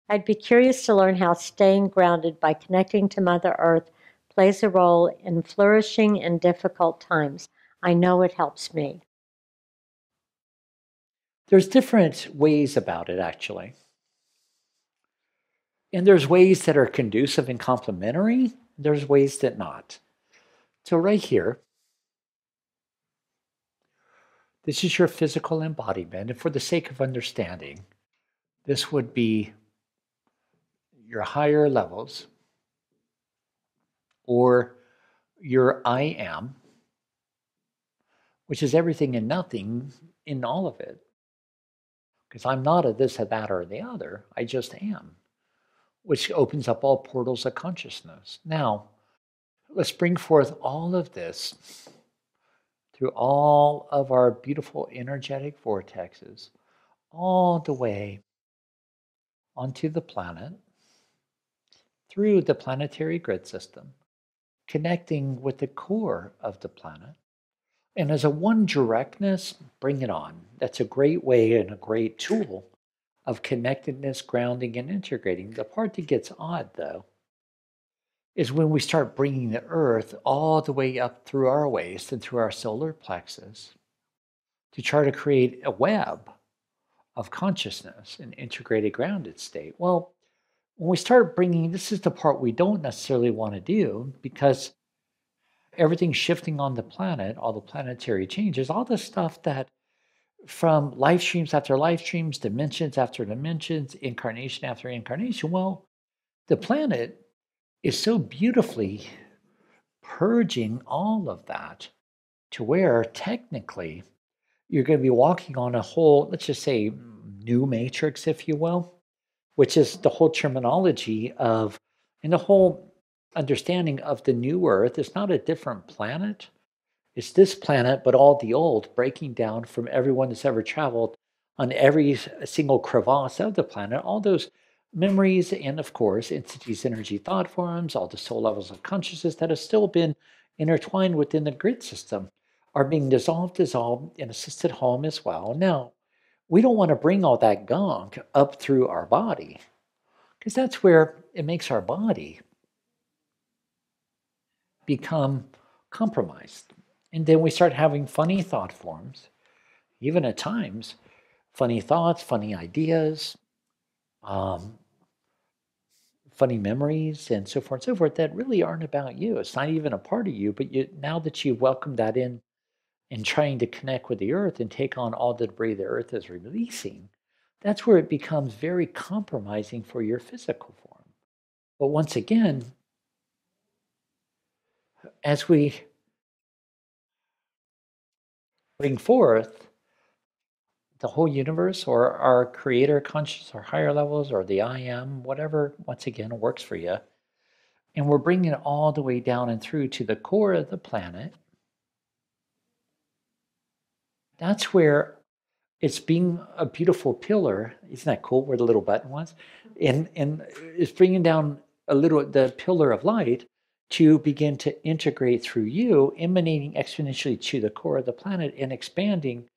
I'd be curious to learn how staying grounded by connecting to Mother Earth plays a role in flourishing in difficult times. I know it helps me. There's different ways about it, actually. And there's ways that are conducive and complementary. There's ways that not. So right here, this is your physical embodiment. And for the sake of understanding, this would be your higher levels or your I am, which is everything and nothing in all of it. Because I'm not a this, a that, or the other. I just am, which opens up all portals of consciousness. Now, let's bring forth all of this through all of our beautiful energetic vortexes, all the way onto the planet, through the planetary grid system, connecting with the core of the planet. And as a one directness, bring it on. That's a great way and a great tool of connectedness, grounding, and integrating. The part that gets odd, though, is when we start bringing the earth all the way up through our waist and through our solar plexus to try to create a web of consciousness, an integrated grounded state. Well, when we start bringing, this is the part we don't necessarily want to do because everything's shifting on the planet, all the planetary changes, all the stuff that from life streams after life streams, dimensions after dimensions, incarnation after incarnation. Well, the planet is so beautifully purging all of that to where technically you're going to be walking on a whole, let's just say, new matrix, if you will, which is the whole terminology of, and the whole understanding of the new Earth. It's not a different planet. It's this planet, but all the old, breaking down from everyone that's ever traveled on every single crevasse of the planet, all those memories, and of course, entities, energy, thought forms, all the soul levels of consciousness that have still been intertwined within the grid system are being dissolved in assisted home as well. Now, we don't want to bring all that gunk up through our body because that's where it makes our body become compromised. And then we start having funny thought forms, even at times, funny thoughts, funny ideas, um, funny memories, and so forth and so forth that really aren't about you. It's not even a part of you, but now that you've welcomed that in and trying to connect with the earth and take on all the debris the earth is releasing, that's where it becomes very compromising for your physical form. But once again, as we bring forth the whole universe or our creator conscious or higher levels or the I am, whatever, once again, works for you, and we're bringing it all the way down and through to the core of the planet, that's where it's being a beautiful pillar. Isn't that cool where the little button was? And it's bringing down a little the pillar of light to begin to integrate through you, emanating exponentially to the core of the planet and expanding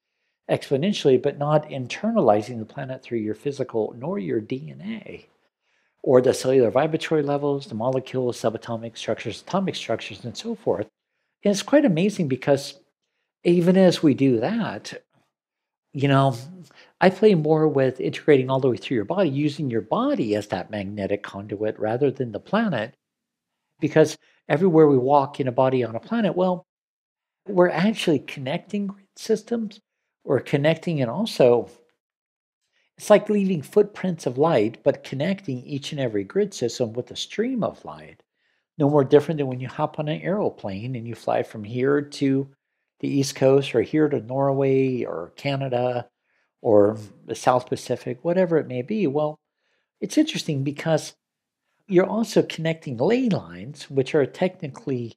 exponentially, but not internalizing the planet through your physical nor your DNA or the cellular vibratory levels, the molecules, subatomic structures, atomic structures, and so forth. And it's quite amazing because even as we do that, you know, I play more with integrating all the way through your body, using your body as that magnetic conduit rather than the planet. Because everywhere we walk in a body on a planet, well, we're actually connecting grid systems. We're connecting and also, it's like leaving footprints of light, but connecting each and every grid system with a stream of light. No more different than when you hop on an aeroplane and you fly from here to the East Coast or here to Norway or Canada or the South Pacific, whatever it may be. Well, it's interesting because you're also connecting ley lines, which are technically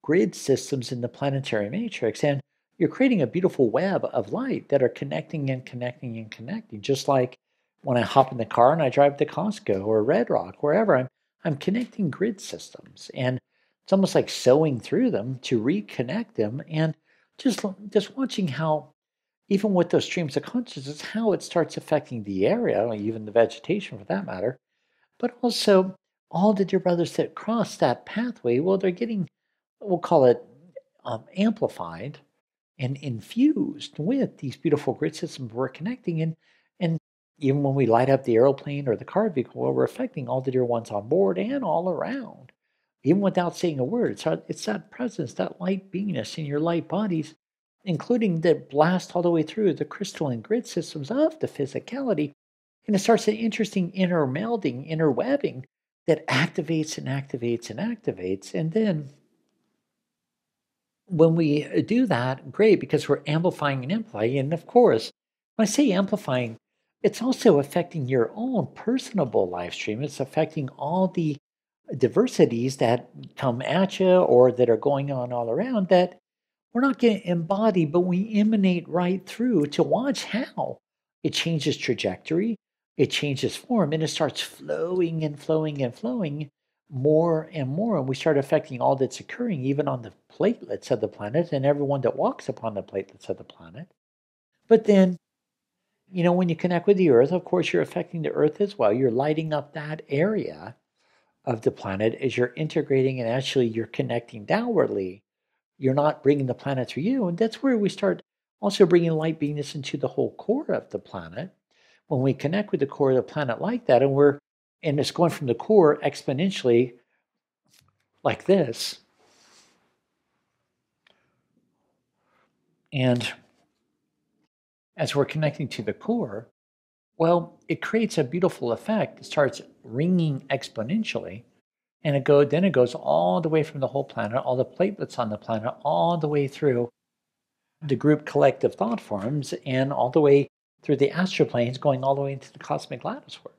grid systems in the planetary matrix, and you're creating a beautiful web of light that are connecting and connecting and connecting. Just like when I hop in the car and I drive to Costco or Red Rock, wherever I'm connecting grid systems, and it's almost like sewing through them to reconnect them, and just watching how even with those streams of consciousness, how it starts affecting the area, or even the vegetation for that matter, but also all the dear brothers that cross that pathway, well, they're getting, we'll call it amplified and infused with these beautiful grid systems we're connecting in. And even when we light up the aeroplane or the car vehicle, well, we're affecting all the dear ones on board and all around. Even without saying a word, it's that presence, that light beingness in your light bodies, including that blast all the way through the crystalline grid systems of the physicality. And it starts an interesting inner melding, inner webbing that activates and activates and activates. And then when we do that, great, because we're amplifying and amplifying. And of course, when I say amplifying, it's also affecting your own personable live stream. It's affecting all the diversities that come at you or that are going on all around that we're not going to embody, but we emanate right through to watch how it changes trajectory, it changes form, and it starts flowing and flowing and flowing more and more. And we start affecting all that's occurring, even on the platelets of the planet and everyone that walks upon the platelets of the planet. But then, when you connect with the earth, of course, you're affecting the earth as well. You're lighting up that area of the planet as you're integrating and actually you're connecting downwardly. You're not bringing the planet through you. And that's where we start also bringing light beingness into the whole core of the planet. When we connect with the core of the planet like that, and it's going from the core exponentially like this. And as we're connecting to the core, well, it creates a beautiful effect. It starts ringing exponentially. And then it goes all the way from the whole planet, all the platelets on the planet, all the way through the group collective thought forms and all the way through the astral planes, going all the way into the cosmic lattice work.